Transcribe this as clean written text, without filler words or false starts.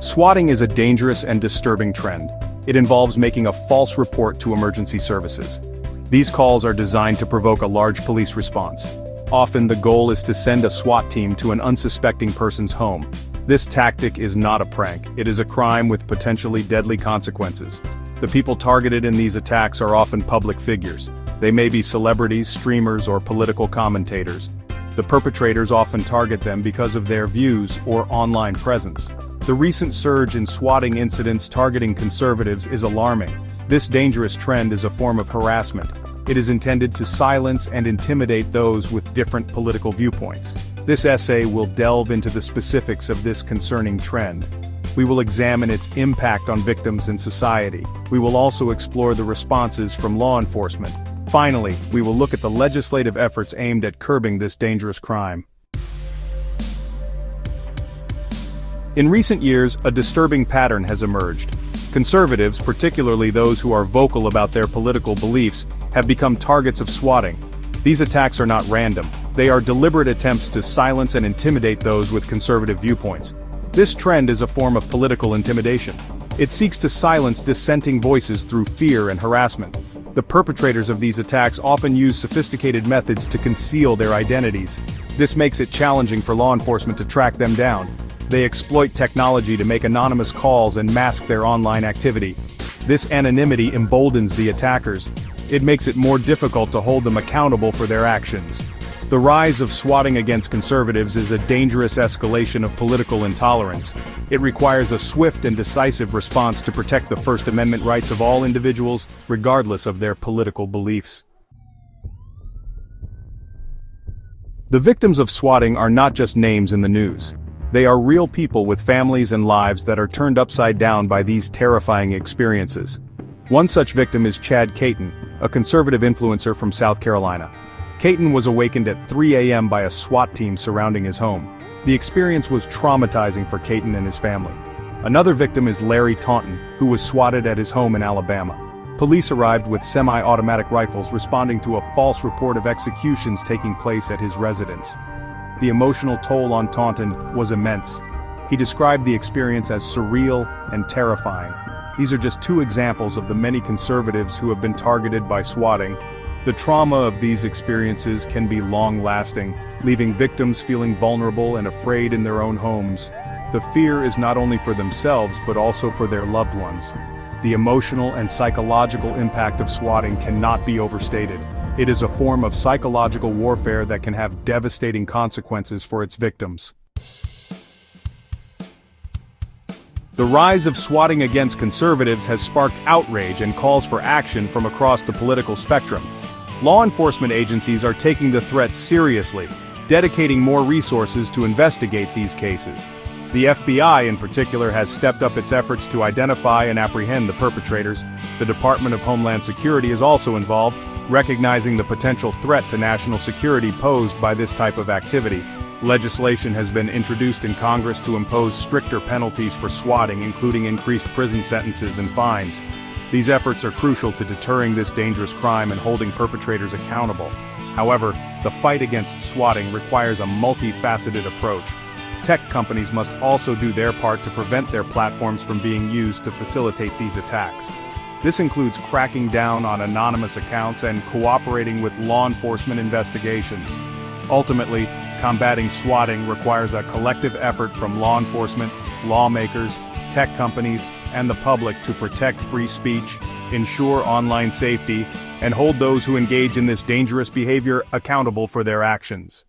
Swatting is a dangerous and disturbing trend. It involves making a false report to emergency services. These calls are designed to provoke a large police response. Often the goal is to send a SWAT team to an unsuspecting person's home. This tactic is not a prank, it is a crime with potentially deadly consequences. The people targeted in these attacks are often public figures. They may be celebrities, streamers, or political commentators. The perpetrators often target them because of their views or online presence. The recent surge in swatting incidents targeting conservatives is alarming. This dangerous trend is a form of harassment. It is intended to silence and intimidate those with different political viewpoints. This essay will delve into the specifics of this concerning trend. We will examine its impact on victims and society. We will also explore the responses from law enforcement. Finally, we will look at the legislative efforts aimed at curbing this dangerous crime. In recent years, a disturbing pattern has emerged. Conservatives, particularly those who are vocal about their political beliefs, have become targets of swatting. These attacks are not random. They are deliberate attempts to silence and intimidate those with conservative viewpoints. This trend is a form of political intimidation. It seeks to silence dissenting voices through fear and harassment. The perpetrators of these attacks often use sophisticated methods to conceal their identities. This makes it challenging for law enforcement to track them down. They exploit technology to make anonymous calls and mask their online activity. This anonymity emboldens the attackers. It makes it more difficult to hold them accountable for their actions. The rise of swatting against conservatives is a dangerous escalation of political intolerance. It requires a swift and decisive response to protect the First Amendment rights of all individuals, regardless of their political beliefs. The victims of swatting are not just names in the news. They are real people with families and lives that are turned upside down by these terrifying experiences. One such victim is Chad Caton, a conservative influencer from South Carolina. Caton was awakened at 3 a.m. by a SWAT team surrounding his home. The experience was traumatizing for Caton and his family. Another victim is Larry Taunton, who was swatted at his home in Alabama. Police arrived with semi-automatic rifles responding to a false report of executions taking place at his residence. The emotional toll on Taunton was immense. He described the experience as surreal and terrifying. These are just two examples of the many conservatives who have been targeted by swatting. The trauma of these experiences can be long-lasting, leaving victims feeling vulnerable and afraid in their own homes. The fear is not only for themselves but also for their loved ones. The emotional and psychological impact of swatting cannot be overstated. It is a form of psychological warfare that can have devastating consequences for its victims. The rise of swatting against conservatives has sparked outrage and calls for action from across the political spectrum. Law enforcement agencies are taking the threat seriously, dedicating more resources to investigate these cases. The FBI in particular has stepped up its efforts to identify and apprehend the perpetrators. The Department of Homeland Security is also involved, recognizing the potential threat to national security posed by this type of activity. Legislation has been introduced in Congress to impose stricter penalties for swatting, including increased prison sentences and fines. These efforts are crucial to deterring this dangerous crime and holding perpetrators accountable. However, the fight against swatting requires a multifaceted approach. Tech companies must also do their part to prevent their platforms from being used to facilitate these attacks. This includes cracking down on anonymous accounts and cooperating with law enforcement investigations. Ultimately, combating swatting requires a collective effort from law enforcement, lawmakers, tech companies, and the public to protect free speech, ensure online safety, and hold those who engage in this dangerous behavior accountable for their actions.